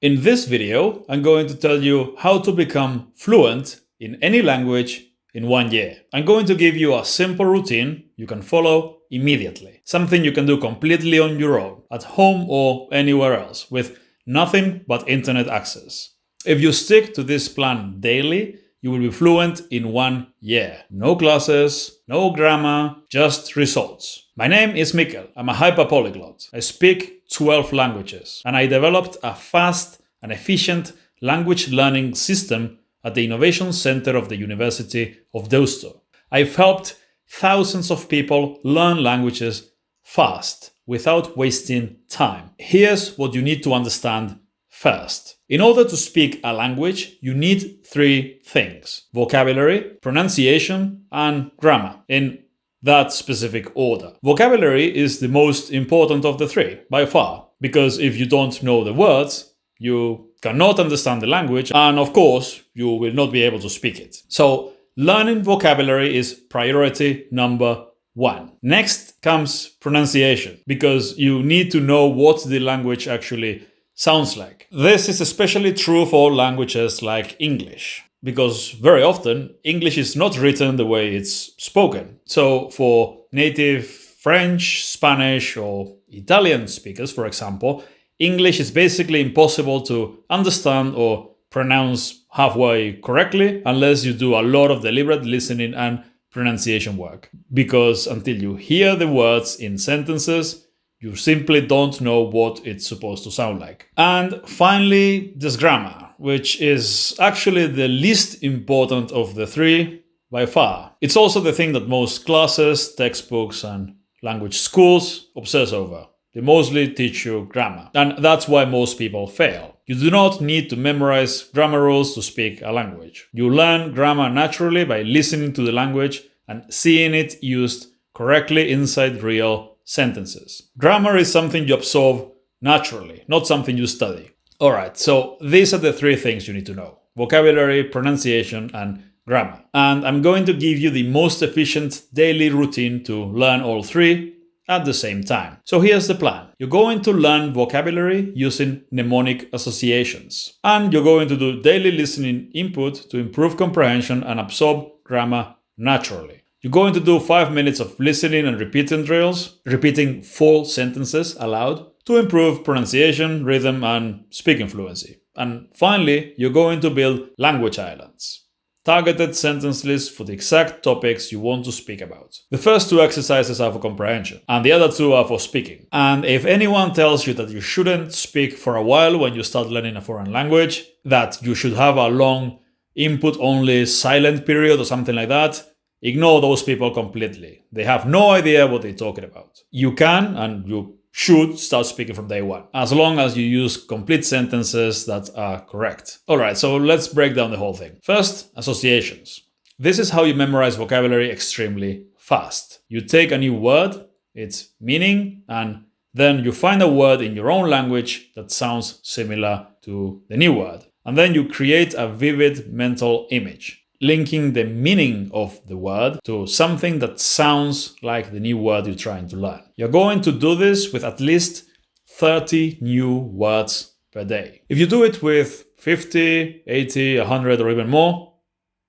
In this video, I'm going to tell you how to become fluent in any language in 1 year. I'm going to give you a simple routine you can follow immediately. Something you can do completely on your own, at home or anywhere else, with nothing but internet access. If you stick to this plan daily, you will be fluent in 1 year. No classes, no grammar, just results. My name is Mikkel. I'm a hyper-polyglot. I speak 12 languages, and I developed a fast and efficient language learning system at the Innovation Center of the University of Deusto. I've helped thousands of people learn languages fast, without wasting time. Here's what you need to understand first. In order to speak a language, you need 3 things: vocabulary, pronunciation, and grammar, in that specific order. Vocabulary is the most important of the 3, by far, because if you don't know the words, you cannot understand the language, and of course, you will not be able to speak it. So, learning vocabulary is priority number 1. Next comes pronunciation, because you need to know what the language actually sounds like. This is especially true for languages like English, because very often English is not written the way it's spoken. So for native French, Spanish, or Italian speakers, for example, English is basically impossible to understand or pronounce halfway correctly unless you do a lot of deliberate listening and pronunciation work. Because until you hear the words in sentences, you simply don't know what it's supposed to sound like. And finally, there's grammar, which is actually the least important of the 3 by far. It's also the thing that most classes, textbooks, and language schools obsess over. They mostly teach you grammar. And that's why most people fail. You do not need to memorize grammar rules to speak a language. You learn grammar naturally by listening to the language and seeing it used correctly inside real sentences. Grammar is something you absorb naturally, not something you study. Alright, so these are the 3 things you need to know: vocabulary, pronunciation, and grammar. And I'm going to give you the most efficient daily routine to learn all 3 at the same time. So here's the plan. You're going to learn vocabulary using mnemonic associations. And you're going to do daily listening input to improve comprehension and absorb grammar naturally. You're going to do 5 minutes of listening and repeating drills, repeating full sentences aloud to improve pronunciation, rhythm, and speaking fluency. And finally, you're going to build language islands, targeted sentence lists for the exact topics you want to speak about. The first 2 exercises are for comprehension, and the other 2 are for speaking. And if anyone tells you that you shouldn't speak for a while when you start learning a foreign language, that you should have a long input-only silent period or something like that, ignore those people completely. They have no idea what they're talking about. You can and you should start speaking from day 1, as long as you use complete sentences that are correct. Alright, so let's break down the whole thing. First, associations. This is how you memorize vocabulary extremely fast. You take a new word, its meaning, and then you find a word in your own language that sounds similar to the new word. And then you create a vivid mental image, linking the meaning of the word to something that sounds like the new word you're trying to learn. You're going to do this with at least 30 new words per day. If you do it with 50, 80, 100, or even more,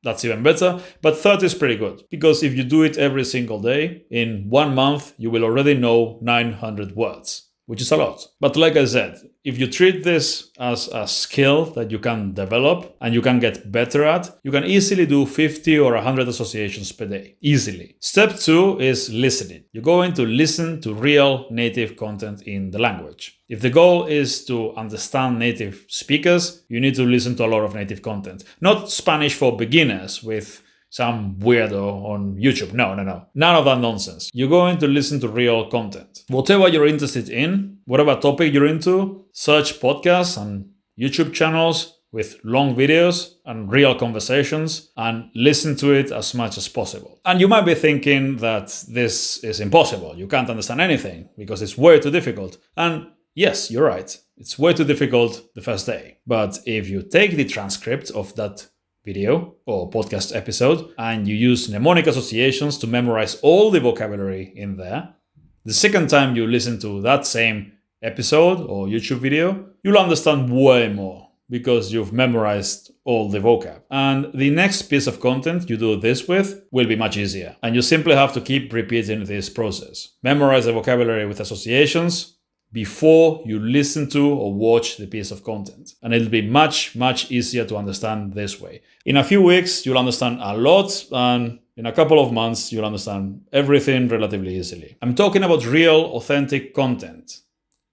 that's even better, but 30 is pretty good, because if you do it every single day, in 1 month, you will already know 900 words, which is a lot. But like I said, if you treat this as a skill that you can develop and you can get better at, you can easily do 50 or 100 associations per day. Easily. Step 2 is listening. You're going to listen to real native content in the language. If the goal is to understand native speakers, you need to listen to a lot of native content. Not Spanish for beginners with some weirdo on YouTube. No. None of that nonsense. You're going to listen to real content. Whatever you're interested in, whatever topic you're into, search podcasts and YouTube channels with long videos and real conversations and listen to it as much as possible. And you might be thinking that this is impossible. You can't understand anything because it's way too difficult. And yes, you're right. It's way too difficult the first day. But if you take the transcript of that video or podcast episode and you use mnemonic associations to memorize all the vocabulary in there, the second time you listen to that same episode or YouTube video, you'll understand way more because you've memorized all the vocab. And the next piece of content you do this with will be much easier. And you simply have to keep repeating this process. Memorize the vocabulary with associations before you listen to or watch the piece of content. And it'll be much, much easier to understand this way. In a few weeks, you'll understand a lot, and in a couple of months, you'll understand everything relatively easily. I'm talking about real, authentic content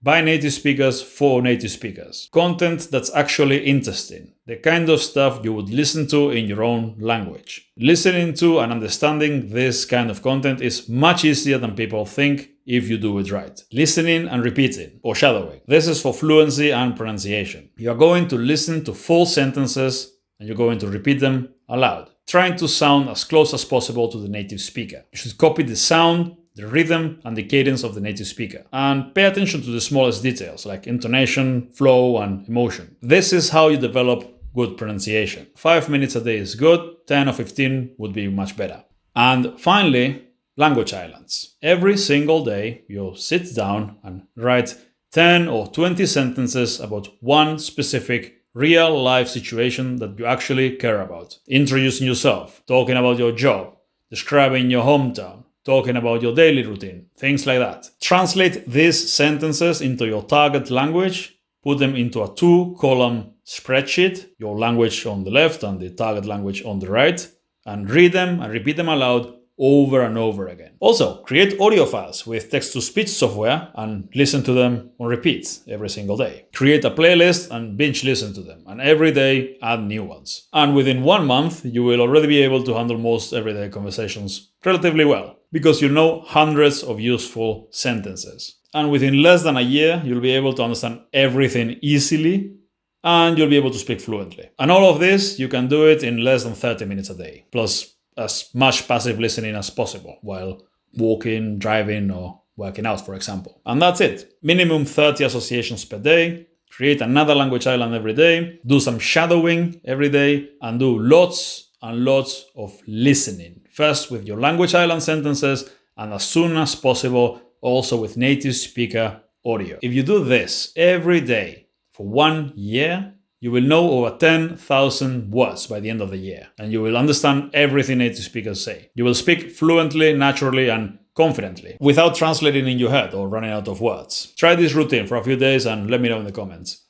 by native speakers for native speakers. Content that's actually interesting. The kind of stuff you would listen to in your own language. Listening to and understanding this kind of content is much easier than people think if you do it right. Listening and repeating, or shadowing. This is for fluency and pronunciation. You are going to listen to full sentences and you're going to repeat them aloud, trying to sound as close as possible to the native speaker. You should copy the sound, the rhythm, and the cadence of the native speaker. And pay attention to the smallest details like intonation, flow, and emotion. This is how you develop good pronunciation. 5 minutes a day is good, 10 or 15 would be much better. And finally, language islands. Every single day, you'll sit down and write 10 or 20 sentences about one specific real life situation that you actually care about. Introducing yourself, talking about your job, describing your hometown, talking about your daily routine, things like that. Translate these sentences into your target language, put them into a 2-column spreadsheet, your language on the left and the target language on the right, and read them and repeat them aloud over and over again. Also, create audio files with text-to-speech software and listen to them on repeat every single day. Create a playlist and binge listen to them, and every day add new ones. And within 1 month, you will already be able to handle most everyday conversations relatively well, because you know hundreds of useful sentences. And within less than a year, you'll be able to understand everything easily, and you'll be able to speak fluently. And all of this, you can do it in less than 30 minutes a day, plus as much passive listening as possible while walking, driving, or working out, for example. And that's it. Minimum 30 associations per day. Create another language island every day. Do some shadowing every day and do lots and lots of listening. First with your language island sentences, and as soon as possible also with native speaker audio. If you do this every day for 1 year, you will know over 10,000 words by the end of the year, and you will understand everything native speakers say. You will speak fluently, naturally, and confidently, without translating in your head or running out of words. Try this routine for a few days and let me know in the comments.